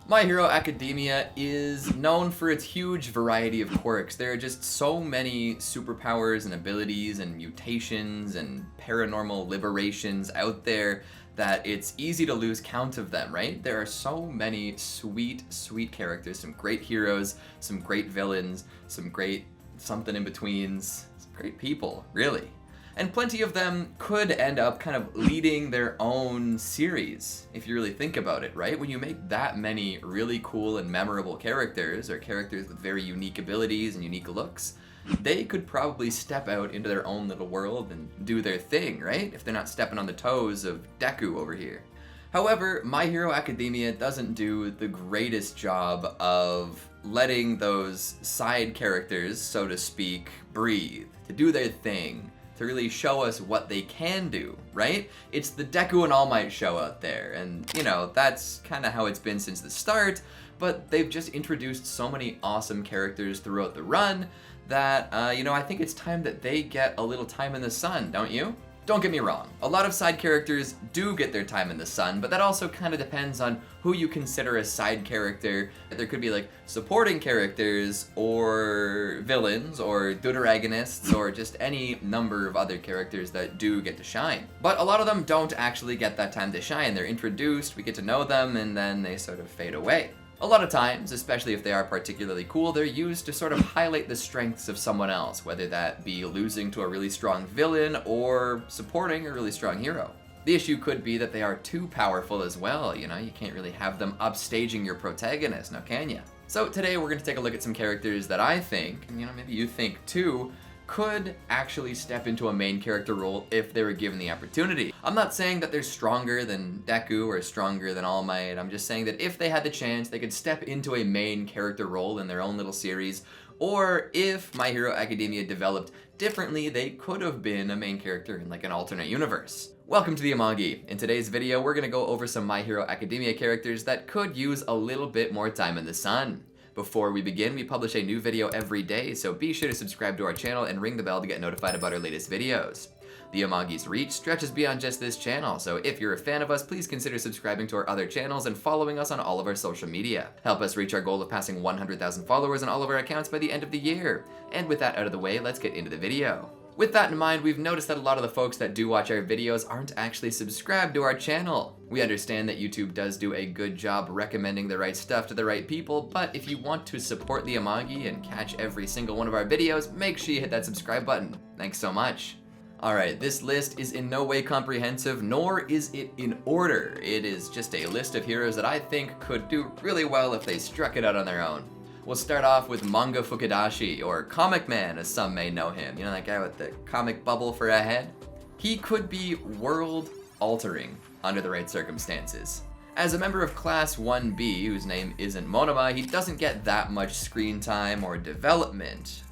My Hero Academia is known for its huge variety of quirks. There are just so many superpowers and abilities and mutations and paranormal liberations out there that it's easy to lose count of them, right? There are so many sweet, sweet characters, some great heroes, some great villains, some great something in betweens, some great people, really. And plenty of them could end up kind of leading their own series, if you really think about it, right? When you make that many really cool and memorable characters, or characters with very unique abilities and unique looks, they could probably step out into their own little world and do their thing, right? If they're not stepping on the toes of Deku over here. However, My Hero Academia doesn't do the greatest job of letting those side characters, so to speak, breathe, to do their thing, to really show us what they can do, right? It's the Deku and All Might show out there, and you know, that's kind of how it's been since the start, but they've just introduced so many awesome characters throughout the run that, you know, I think it's time that they get a little time in the sun, don't you? Don't get me wrong, a lot of side characters do get their time in the sun, but that also kind of depends on who you consider a side character. There could be like supporting characters, or villains, or deuteragonists, or just any number of other characters that do get to shine. But a lot of them don't actually get that time to shine. They're introduced, we get to know them, and then they sort of fade away. A lot of times, especially if they are particularly cool, they're used to sort of highlight the strengths of someone else, whether that be losing to a really strong villain or supporting a really strong hero. The issue could be that they are too powerful as well, you know, you can't really have them upstaging your protagonist, now can ya? So today we're going to take a look at some characters that I think, and you know, maybe you think too, could actually step into a main character role if they were given the opportunity. I'm not saying that they're stronger than Deku or stronger than All Might, I'm just saying that if they had the chance, they could step into a main character role in their own little series, or if My Hero Academia developed differently, they could have been a main character in like an alternate universe. Welcome to the Amagi. In today's video, we're gonna go over some My Hero Academia characters that could use a little bit more time in the sun. Before we begin, we publish a new video every day, so be sure to subscribe to our channel and ring the bell to get notified about our latest videos. The Amagi's reach stretches beyond just this channel, so if you're a fan of us, please consider subscribing to our other channels and following us on all of our social media. Help us reach our goal of passing 100,000 followers on all of our accounts by the end of the year. And with that out of the way, let's get into the video. With that in mind, we've noticed that a lot of the folks that do watch our videos aren't actually subscribed to our channel. We understand that YouTube does do a good job recommending the right stuff to the right people, but if you want to support the Amagi and catch every single one of our videos, make sure you hit that subscribe button. Thanks so much. Alright, this list is in no way comprehensive, nor is it in order. It is just a list of heroes that I think could do really well if they struck it out on their own. We'll start off with Manga Fukidashi, or Comic Man as some may know him. You know that guy with the comic bubble for a head? He could be world-altering under the right circumstances. As a member of Class 1B, whose name isn't Monoma, he doesn't get that much screen time or development.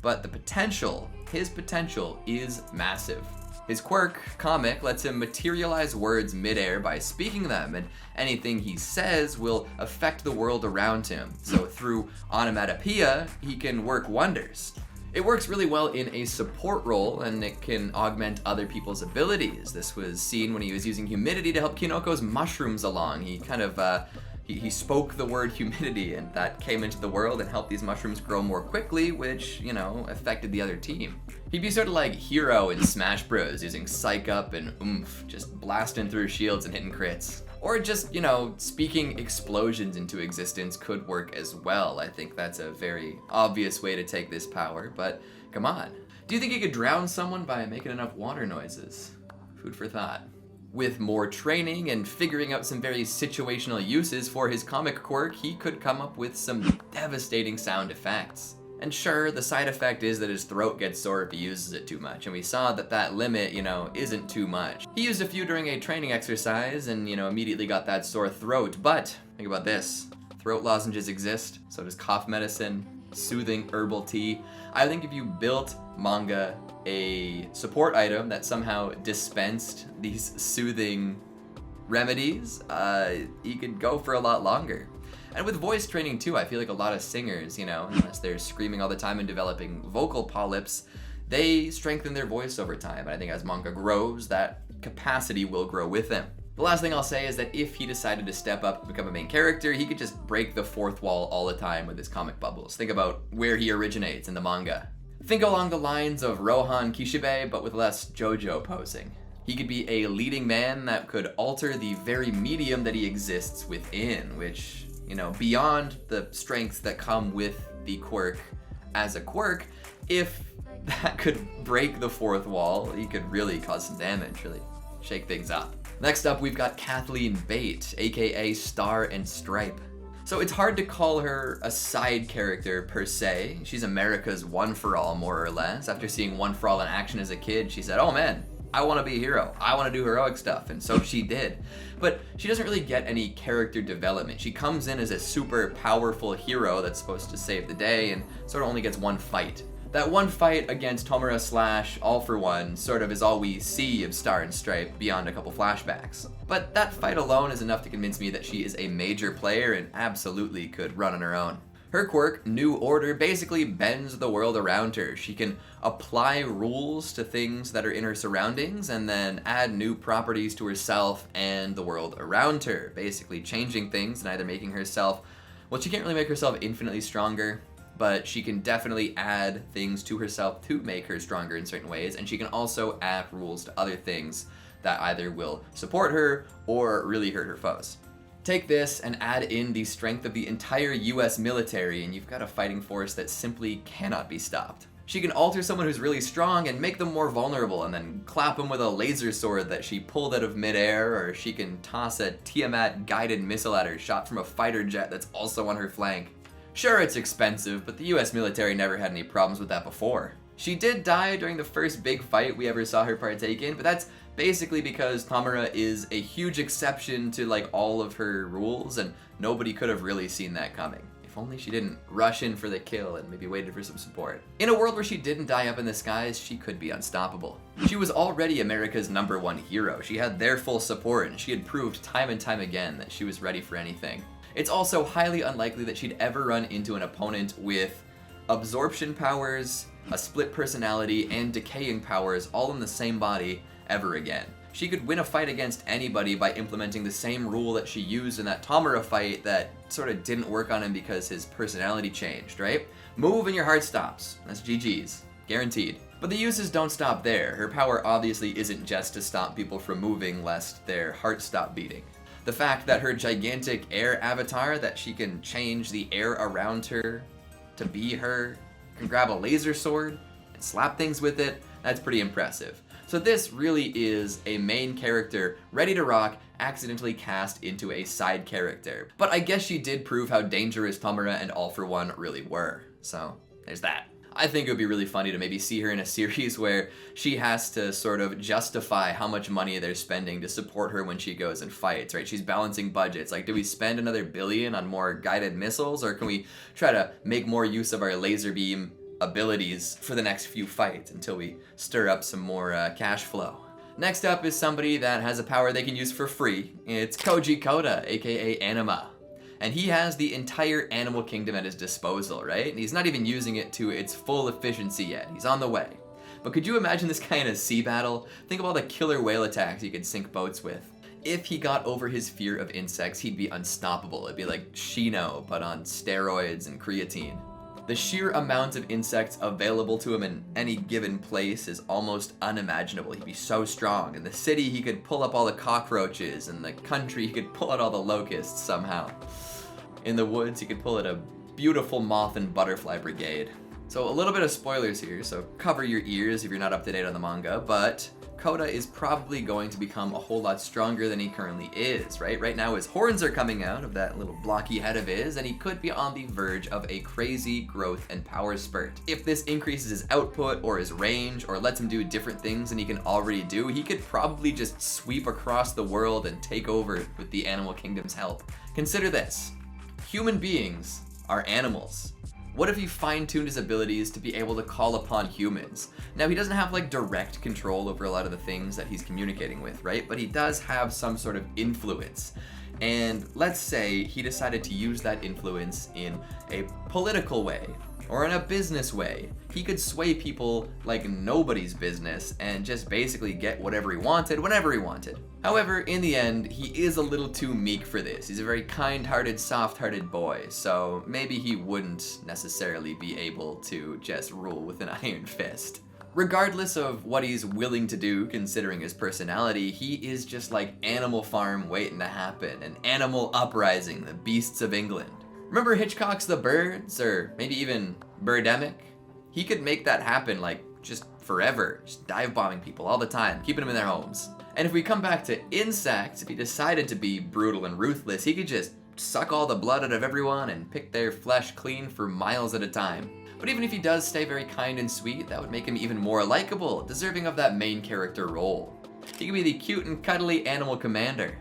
But the potential, his potential, is massive. His quirk, Comic, lets him materialize words midair by speaking them, and anything he says will affect the world around him. So through onomatopoeia, he can work wonders. It works really well in a support role, and it can augment other people's abilities. This was seen when he was using humidity to help Kinoko's mushrooms along. He kind of, he spoke the word humidity, and that came into the world and helped these mushrooms grow more quickly, which, you know, affected the other team. He'd be sort of like Hero in Smash Bros, using Psych Up and Oomph, just blasting through shields and hitting crits. Or just, you know, speaking explosions into existence could work as well. I think that's a very obvious way to take this power, but come on. Do you think you could drown someone by making enough water noises? Food for thought. With more training and figuring out some very situational uses for his comic quirk, he could come up with some devastating sound effects. And sure, the side effect is that his throat gets sore if he uses it too much, and we saw that that limit, you know, isn't too much. He used a few during a training exercise and, you know, immediately got that sore throat, but think about this. Throat lozenges exist, so does cough medicine, soothing herbal tea. I think if you built Manga a support item that somehow dispensed these soothing remedies, he could go for a lot longer. And with voice training too, I feel like a lot of singers, you know, unless they're screaming all the time and developing vocal polyps, they strengthen their voice over time. And I think as manga grows, that capacity will grow with them. The last thing I'll say is that if he decided to step up and become a main character, he could just break the fourth wall all the time with his comic bubbles. Think about where he originates in the manga. Think along the lines of Rohan Kishibe, but with less JoJo posing. He could be a leading man that could alter the very medium that he exists within, which, beyond the strengths that come with the quirk as a quirk, if that could break the fourth wall, he could really cause some damage, really shake things up. Next up, we've got Kathleen Bate, aka Star and Stripe. So it's hard to call her a side character per se. She's America's One For All, more or less. After seeing One For All in action as a kid, she said, oh man, I want to be a hero. I want to do heroic stuff, and so she did. But she doesn't really get any character development. She comes in as a super powerful hero that's supposed to save the day and sort of only gets one fight. That one fight against Tomura / All For One sort of is all we see of Star and Stripe beyond a couple flashbacks. But that fight alone is enough to convince me that she is a major player and absolutely could run on her own. Her quirk, New Order, basically bends the world around her. She can apply rules to things that are in her surroundings and then add new properties to herself and the world around her, basically changing things and either making herself, well, she can't really make herself infinitely stronger, but she can definitely add things to herself to make her stronger in certain ways, and she can also add rules to other things that either will support her or really hurt her foes. Take this and add in the strength of the entire US military, and you've got a fighting force that simply cannot be stopped. She can alter someone who's really strong and make them more vulnerable, and then clap them with a laser sword that she pulled out of midair, or she can toss a Tiamat guided missile at her shot from a fighter jet that's also on her flank. Sure, it's expensive, but the US military never had any problems with that before. She did die during the first big fight we ever saw her partake in, but that's basically because Tomura is a huge exception to all of her rules, and nobody could have really seen that coming. If only she didn't rush in for the kill and maybe waited for some support. In a world where she didn't die up in the skies, she could be unstoppable. She was already America's #1 hero. She had their full support, and she had proved time and time again that she was ready for anything. It's also highly unlikely that she'd ever run into an opponent with absorption powers, a split personality, and decaying powers all in the same body ever again. She could win a fight against anybody by implementing the same rule that she used in that Tomura fight that sort of didn't work on him because his personality changed, right? Move and your heart stops. That's GG's. Guaranteed. But the uses don't stop there. Her power obviously isn't just to stop people from moving lest their hearts stop beating. The fact that her gigantic air avatar, that she can change the air around her to be her, can grab a laser sword and slap things with it, that's pretty impressive. So this really is a main character ready to rock, accidentally cast into a side character. But I guess she did prove how dangerous Tomura and All For One really were. So there's that. I think it would be really funny to maybe see her in a series where she has to sort of justify how much money they're spending to support her when she goes and fights, right? She's balancing budgets. Do we spend another $1 billion on more guided missiles, or can we try to make more use of our laser beam abilities for the next few fights until we stir up some more cash flow? Next up is somebody that has a power they can use for free. It's Koji Koda, aka Anima. And he has the entire animal kingdom at his disposal, right? And he's not even using it to its full efficiency yet. He's on the way. But could you imagine this guy in a sea battle? Think of all the killer whale attacks he could sink boats with. If he got over his fear of insects, he'd be unstoppable. It'd be like Shino, but on steroids and creatine. The sheer amount of insects available to him in any given place is almost unimaginable. He'd be so strong. In the city, he could pull up all the cockroaches. In the country, he could pull out all the locusts somehow. In the woods, he could pull out a beautiful moth and butterfly brigade. So a little bit of spoilers here, so cover your ears if you're not up to date on the manga, but Koda is probably going to become a whole lot stronger than he currently is, right? Right now his horns are coming out of that little blocky head of his, and he could be on the verge of a crazy growth and power spurt. If this increases his output or his range or lets him do different things than he can already do, he could probably just sweep across the world and take over with the animal kingdom's help. Consider this. Human beings are animals. What if he fine-tuned his abilities to be able to call upon humans? Now, he doesn't have direct control over a lot of the things that he's communicating with, right? But he does have some sort of influence. And let's say he decided to use that influence in a political way. or in a business way. He could sway people like nobody's business and just basically get whatever he wanted whenever he wanted. However, in the end, he is a little too meek for this. He's a very kind-hearted, soft-hearted boy, so maybe he wouldn't necessarily be able to just rule with an iron fist. Regardless of what he's willing to do, considering his personality, he is just like Animal Farm waiting to happen, an animal uprising, the beasts of England. Remember Hitchcock's The Birds, or maybe even Birdemic? He could make that happen like just forever, just dive bombing people all the time, keeping them in their homes. And if we come back to insects, if he decided to be brutal and ruthless, he could just suck all the blood out of everyone and pick their flesh clean for miles at a time. But even if he does stay very kind and sweet, that would make him even more likable, deserving of that main character role. He could be the cute and cuddly animal commander.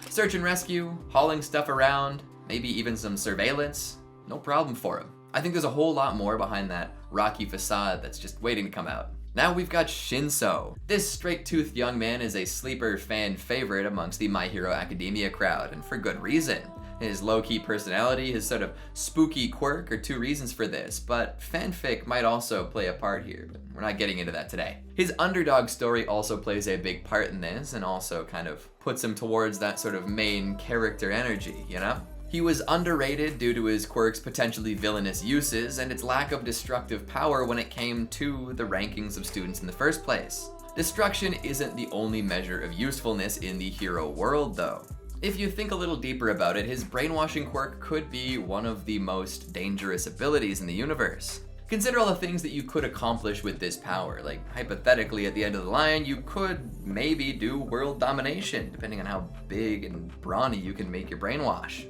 Search and rescue, hauling stuff around, maybe even some surveillance, no problem for him. I think there's a whole lot more behind that rocky facade that's just waiting to come out. Now we've got Shinso. This straight-toothed young man is a sleeper fan favorite amongst the My Hero Academia crowd, and for good reason. His low-key personality, his sort of spooky quirk are two reasons for this, but fanfic might also play a part here, but we're not getting into that today. His underdog story also plays a big part in this, and also kind of puts him towards that sort of main character energy, you know? He was underrated due to his quirk's potentially villainous uses and its lack of destructive power when it came to the rankings of students in the first place. Destruction isn't the only measure of usefulness in the hero world, though. If you think a little deeper about it, his brainwashing quirk could be one of the most dangerous abilities in the universe. Consider all the things that you could accomplish with this power. Like, hypothetically, at the end of the line, you could maybe do world domination, depending on how big and brawny you can make your brainwash.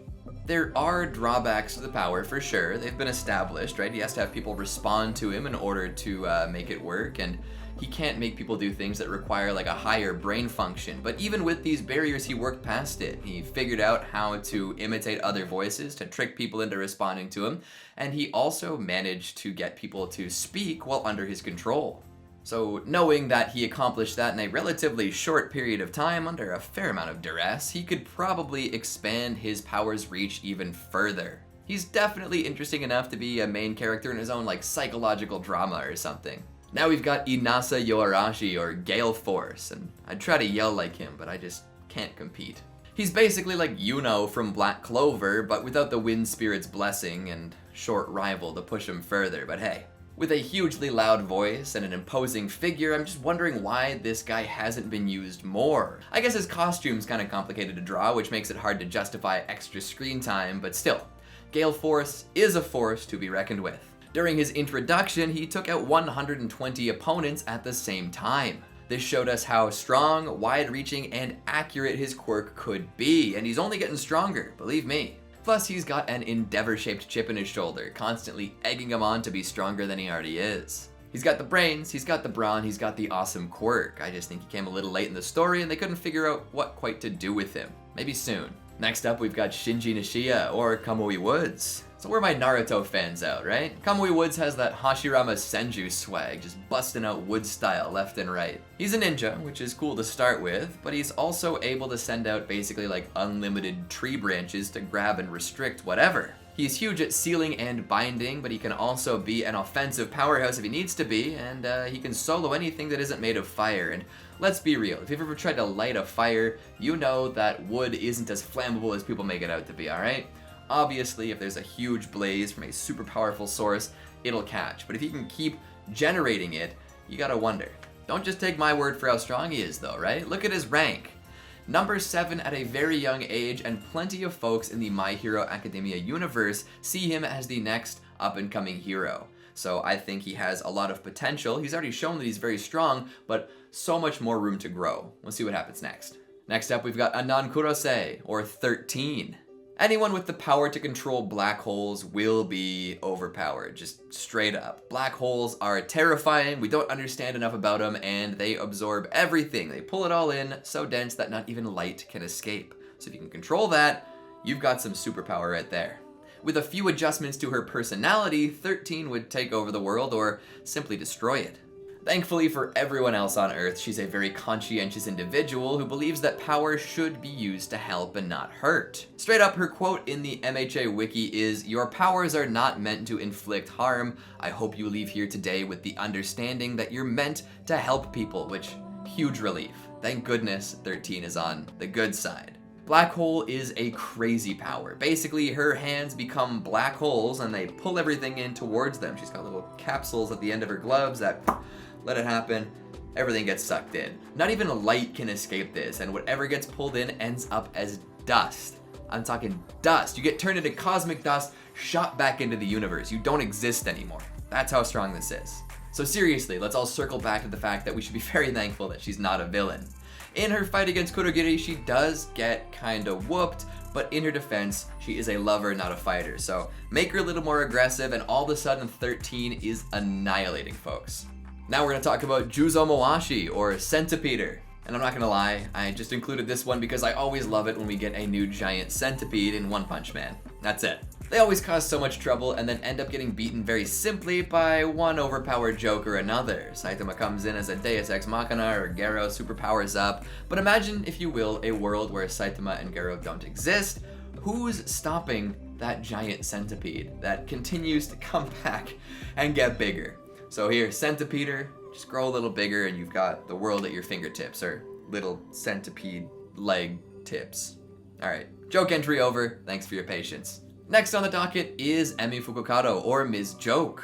There are drawbacks to the power, for sure. They've been established, right? He has to have people respond to him in order to make it work, and he can't make people do things that require like a higher brain function. But even with these barriers, he worked past it. He figured out how to imitate other voices to trick people into responding to him, and he also managed to get people to speak while under his control. So knowing that he accomplished that in a relatively short period of time under a fair amount of duress, he could probably expand his power's reach even further. He's definitely interesting enough to be a main character in his own like psychological drama or something. Now we've got Inasa Yoarashi, or Gale Force, and I'd try to yell like him, but I just can't compete. He's basically like Yuno from Black Clover, but without the Wind Spirit's blessing and short rival to push him further, but hey. With a hugely loud voice and an imposing figure, I'm just wondering why this guy hasn't been used more. I guess his costume's kinda complicated to draw, which makes it hard to justify extra screen time, but still, Gale Force is a force to be reckoned with. During his introduction, he took out 120 opponents at the same time. This showed us how strong, wide-reaching, and accurate his quirk could be, and he's only getting stronger, believe me. Plus, he's got an Endeavor-shaped chip in his shoulder, constantly egging him on to be stronger than he already is. He's got the brains, he's got the brawn, he's got the awesome quirk. I just think he came a little late in the story and they couldn't figure out what quite to do with him. Maybe soon. Next up, we've got Shinji Nishiya, or Kamui Woods. So where are my Naruto fans out, right? Kamui Woods has that Hashirama Senju swag, just busting out wood style left and right. He's a ninja, which is cool to start with, but he's also able to send out basically like unlimited tree branches to grab and restrict whatever. He's huge at sealing and binding, but he can also be an offensive powerhouse if he needs to be, and he can solo anything that isn't made of fire. And let's be real, if you've ever tried to light a fire, you know that wood isn't as flammable as people make it out to be, alright? Obviously, if there's a huge blaze from a super powerful source, it'll catch. But if he can keep generating it, you gotta wonder. Don't just take my word for how strong he is though, right? Look at his rank. Number 7 at a very young age, and plenty of folks in the My Hero Academia universe see him as the next up-and-coming hero. So I think he has a lot of potential. He's already shown that he's very strong, but so much more room to grow. We'll see what happens next. Next up, we've got Anan Kurose, or 13. Anyone with the power to control black holes will be overpowered, just straight up. Black holes are terrifying, we don't understand enough about them, and they absorb everything. They pull it all in, so dense that not even light can escape. So if you can control that, you've got some superpower right there. With a few adjustments to her personality, 13 would take over the world or simply destroy it. Thankfully for everyone else on Earth, she's a very conscientious individual who believes that power should be used to help and not hurt. Straight up, her quote in the MHA wiki is, "Your powers are not meant to inflict harm. I hope you leave here today with the understanding that you're meant to help people," which, huge relief. Thank goodness 13 is on the good side. Black hole is a crazy power. Basically, her hands become black holes and they pull everything in towards them. She's got little capsules at the end of her gloves that let it happen. Everything gets sucked in. Not even a light can escape this, and whatever gets pulled in ends up as dust. I'm talking dust. You get turned into cosmic dust, shot back into the universe. You don't exist anymore. That's how strong this is. So seriously, let's all circle back to the fact that we should be very thankful that she's not a villain. In her fight against Kurogiri, she does get kinda whooped, but in her defense, she is a lover, not a fighter. So make her a little more aggressive, and all of a sudden 13 is annihilating folks. Now we're gonna talk about Juzo Moashi, or Centipeder. And I'm not gonna lie, I just included this one because I always love it when we get a new giant centipede in One Punch Man. That's it. They always cause so much trouble and then end up getting beaten very simply by one overpowered joke or another. Saitama comes in as a Deus Ex Machina, or Garo superpowers up. But imagine, if you will, a world where Saitama and Garo don't exist. Who's stopping that giant centipede that continues to come back and get bigger? So here, Centipeder, just grow a little bigger and you've got the world at your fingertips, or little centipede leg tips. Alright, joke entry over, thanks for your patience. Next on the docket is Emi Fukukado, or Ms. Joke.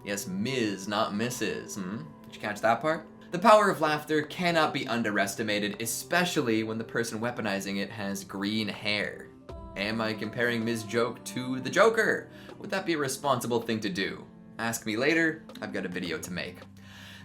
Yes, Ms., not Mrs. Did you catch that part? The power of laughter cannot be underestimated, especially when the person weaponizing it has green hair. Am I comparing Ms. Joke to the Joker? Would that be a responsible thing to do? Ask me later, I've got a video to make.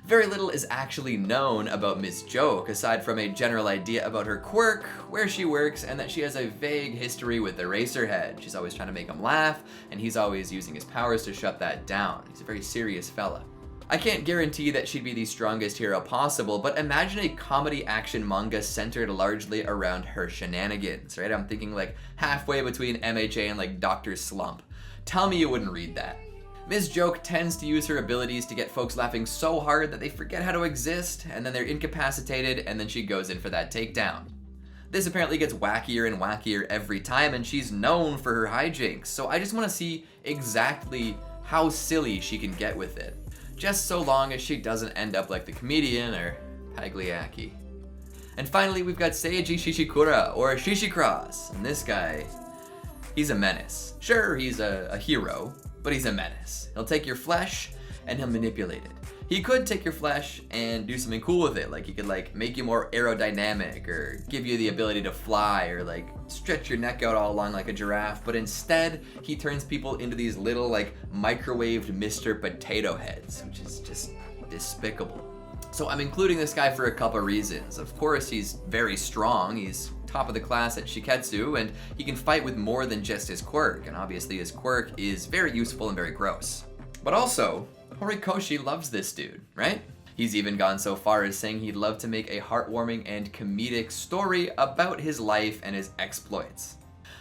Very little is actually known about Ms. Joke, aside from a general idea about her quirk, where she works, and that she has a vague history with Eraserhead. She's always trying to make him laugh, and he's always using his powers to shut that down. He's a very serious fella. I can't guarantee that she'd be the strongest hero possible, but imagine a comedy action manga centered largely around her shenanigans, right? I'm thinking like halfway between MHA and like Dr. Slump. Tell me you wouldn't read that. Ms. Joke tends to use her abilities to get folks laughing so hard that they forget how to exist, and then they're incapacitated, and then she goes in for that takedown. This apparently gets wackier and wackier every time, and she's known for her hijinks, so I just want to see exactly how silly she can get with it. Just so long as she doesn't end up like the comedian or Pagliacci. And finally, we've got Seiji Shishikura, or Shishicross, and this guy, he's a menace. Sure, he's a hero, but he's a menace. He'll take your flesh and he'll manipulate it. He could take your flesh and do something cool with it, like he could like make you more aerodynamic, or give you the ability to fly, or like stretch your neck out all along like a giraffe, but instead he turns people into these little like microwaved Mr. Potato Heads, which is just despicable. So I'm including this guy for a couple reasons. Of course, he's very strong. He's top of the class at Shiketsu, and he can fight with more than just his quirk, and obviously his quirk is very useful and very gross. But also, Horikoshi loves this dude, right? He's even gone so far as saying he'd love to make a heartwarming and comedic story about his life and his exploits.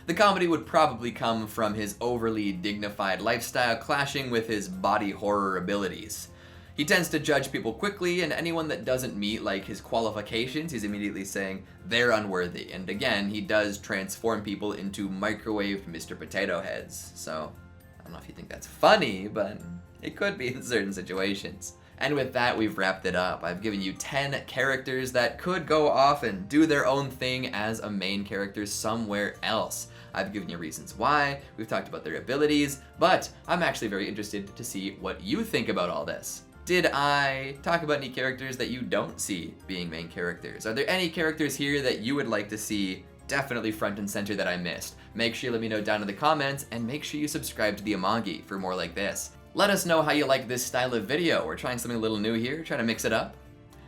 The comedy would probably come from his overly dignified lifestyle clashing with his body horror abilities. He tends to judge people quickly, and anyone that doesn't meet like his qualifications, he's immediately saying they're unworthy. And again, he does transform people into microwaved Mr. Potato Heads. So, I don't know if you think that's funny, but it could be in certain situations. And with that, we've wrapped it up. I've given you 10 characters that could go off and do their own thing as a main character somewhere else. I've given you reasons why, we've talked about their abilities, but I'm actually very interested to see what you think about all this. Did I talk about any characters that you don't see being main characters? Are there any characters here that you would like to see definitely front and center that I missed? Make sure you let me know down in the comments, and make sure you subscribe to the Amagi for more like this. Let us know how you like this style of video. We're trying something a little new here, trying to mix it up.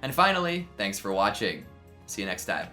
And finally, thanks for watching. See you next time.